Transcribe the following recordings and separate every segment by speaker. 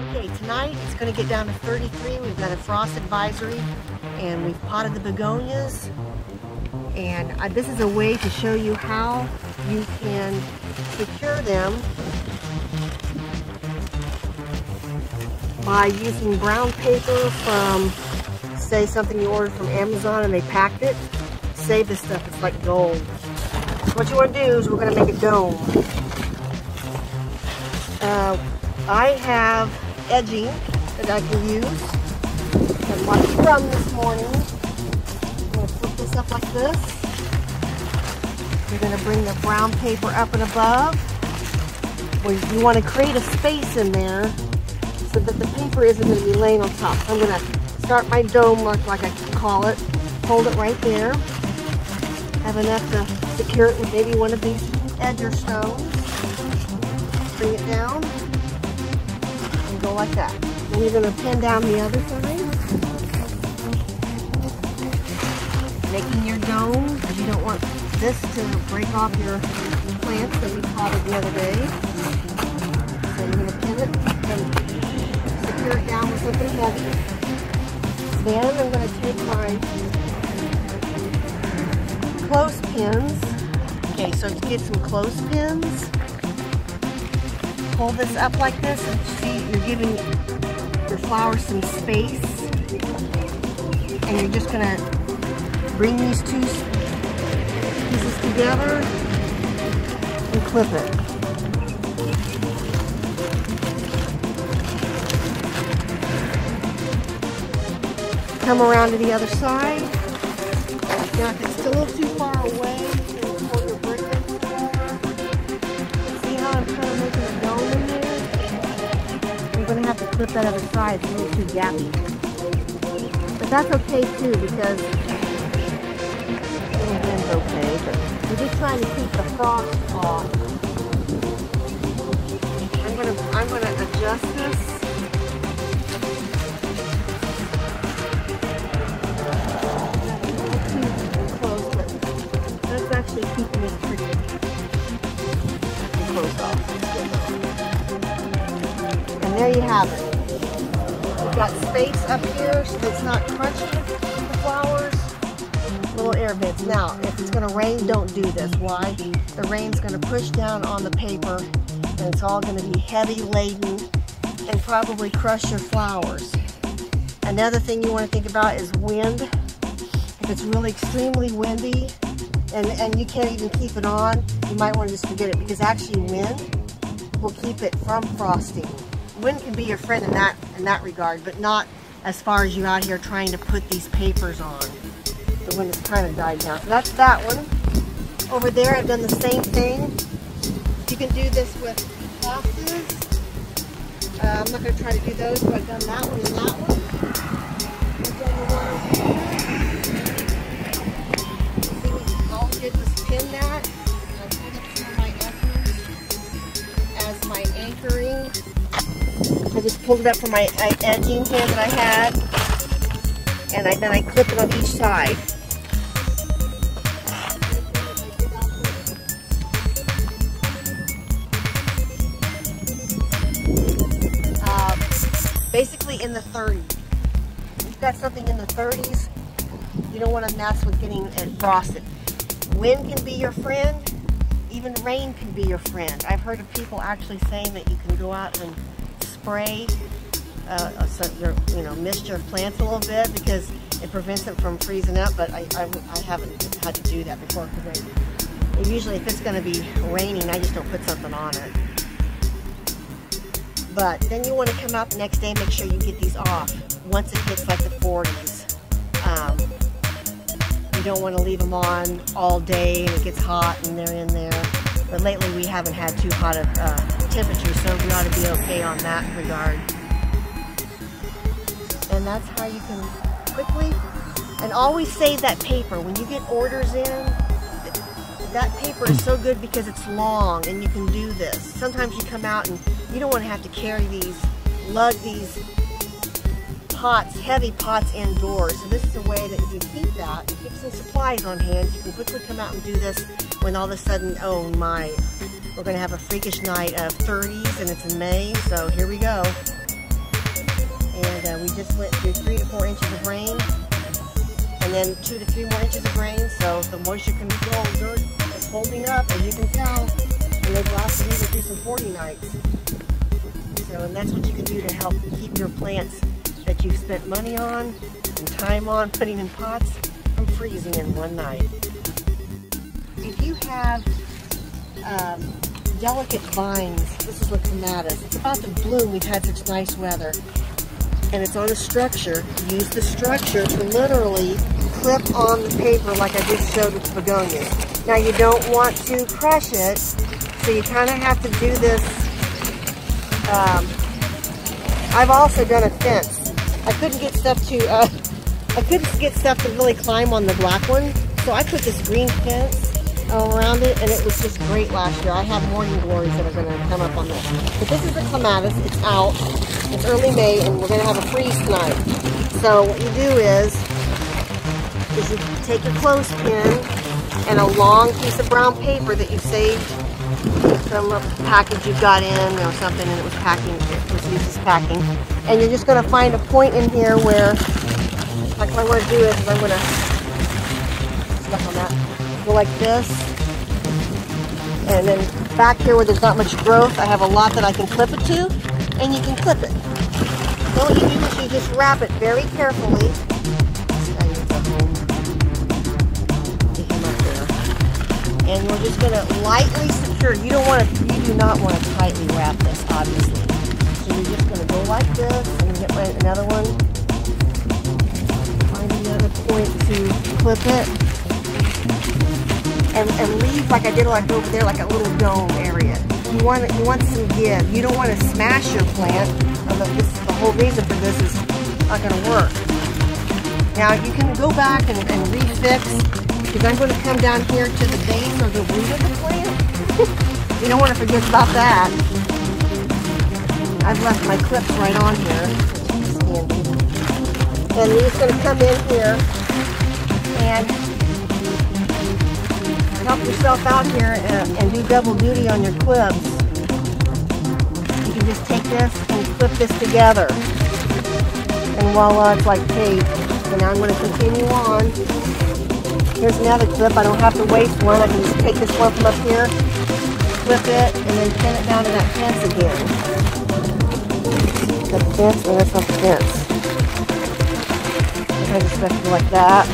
Speaker 1: Okay, tonight it's going to get down to 33. We've got a frost advisory, and we've potted the begonias. And this is a way to show you how you can secure them by using brown paper from, say, something you ordered from Amazon and they packed it. Save this stuff, it's like gold. So what you want to do is we're going to make a dome. I have edging that I can use. And my crumb this morning. I'm going to flip this up like this. You're going to bring the brown paper up and above. Well, you want to create a space in there so that the paper isn't going to be laying on top. So I'm going to start my dome like I call it. Hold it right there. Have enough to secure it with maybe one of these edger stones. Bring it down. And go like that. Then you're going to pin down the other side. Making your dome, because you don't want this to break off your plants that we potted the other day. So you're going to pin it and secure it down with something heavy. Then I'm going to take my clothespins. Okay, so to get some clothespins, hold this up like this and see you're giving your flowers some space. And you're just going to bring these two pieces together and clip it. Come around to the other side. Now if it's still a little too far away, you can pull your brick in. See how I'm kind of making a dome in there? You're going to have to clip that other side. It's a little too gappy. But that's okay too, because the wind's okay. But we're just trying to keep the frost off. I'm gonna adjust this. Actually keeping it pretty close off. And there you have it. We've got space up here so it's not crunchy with the flowers. Little air vents. Now, if it's going to rain, don't do this. Why? The rain's going to push down on the paper and it's all going to be heavy laden and probably crush your flowers. Another thing you want to think about is wind. If it's really extremely windy, and you can't even keep it on, you might want to just forget it, because actually wind will keep it from frosting. Wind can be your friend in that regard, but not as far as you out here trying to put these papers on. The wind has kind of died down. So that's that one. Over there I've done the same thing. You can do this with boxes. I'm not going to try to do those, but I've done that one and that one. I've done the one over here. Did was pin that, and I pulled up some of my edgers as my anchoring. I just pulled it up from my edging here that I had, and then I clip it on each side. Basically in the 30s. If you've got something in the 30s, you don't want to mess with getting it frosted. Wind can be your friend, even rain can be your friend. I've heard of people actually saying that you can go out and spray, mist your plants a little bit because it prevents them from freezing up, but I haven't had to do that before, because usually if it's going to be raining, I just don't put something on it. But then you want to come out the next day and make sure you get these off once it hits like the 40s. You don't want to leave them on all day and it gets hot and they're in there. But lately we haven't had too hot of temperatures, so we ought to be okay on that regard. And that's how you can quickly, and always save that paper. When you get orders in, that paper is so good because it's long and you can do this. Sometimes you come out and you don't want to have to carry these, lug these pots, heavy pots indoors. So this is a way that you keep that, keep some supplies on hand. You can quickly come out and do this when all of a sudden, oh my, we're going to have a freakish night of 30s and it's in May, so here we go. And we just went through 3 to 4 inches of rain, and then 2 to 3 more inches of rain. So the moisture control dirt is holding up, as you can tell, and they've lasted even through some 40 nights. So, and that's what you can do to help keep your plants that you've spent money on and time on putting in pots from freezing in one night. If you have delicate vines, this is what clematis, it's about to bloom. We've had such nice weather, and it's on a structure. Use the structure to literally clip on the paper like I just showed with the begonias. Now you don't want to crush it, so you kind of have to do this. I've also done a fence. I couldn't get stuff to really climb on the black one, so I put this green fence around it, and it was just great last year. I have morning glories that are going to come up on this. But this is the clematis. It's out. It's early May, and we're going to have a freeze tonight. So what you do is you take your clothespin and a long piece of brown paper that you saved from a package you got in or something, and it was packing. It was used as packing. And you're just going to find a point in here where, like what I'm going to do is I'm going to stuck on that. Go like this, and then back here where there's not much growth, I have a lot that I can clip it to, and you can clip it. So what you do is you just wrap it very carefully. And we're just going to lightly secure. You do not want to tightly wrap this, obviously. So you're just going to go like this, and get another one. Find another point to clip it. And leave, like I did like over there, like a little dome area. You want some give. You don't want to smash your plant. The whole reason for this is not going to work. Now you can go back and refix, because I'm going to come down here to the base or the root of the plant. You don't want to forget about that. I've left my clips right on here. And you're just going to come in here and help yourself out here and do double duty on your clips. You can just take this and clip this together, and voila, it's like tape. So now I'm going to continue on. Here's another clip. I don't have to waste one. I can just take this one from up here, clip it, and then pin it down to that fence again. The fence, and that's not the fence. I just have to go like that.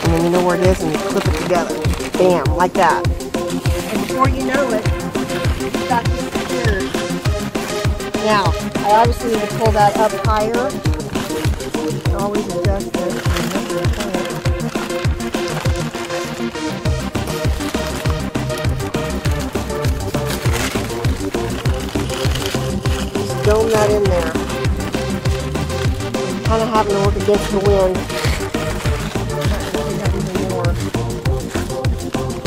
Speaker 1: And then you know where it is, and you clip it together. Bam, like that. And before you know it, you've got this secured. Now, I obviously need to pull that up higher. You can always adjust this. Just dome that in there. Kind of having to work against the wind.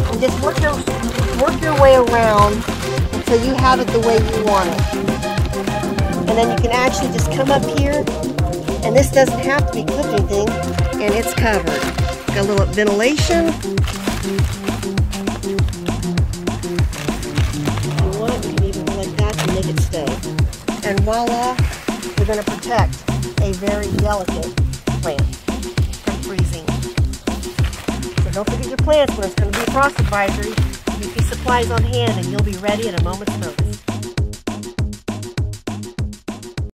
Speaker 1: And just work your way around until you have it the way you want it. And then you can actually just come up here, and this doesn't have to be clipped anything, and it's covered. Got a little ventilation. If you want, you can even go like that to make it stay. And voila, you're going to protect a very delicate plant from freezing. So don't forget your plants when it's going to be a frost advisory. Keep these supplies on hand, and you'll be ready at a moment's notice.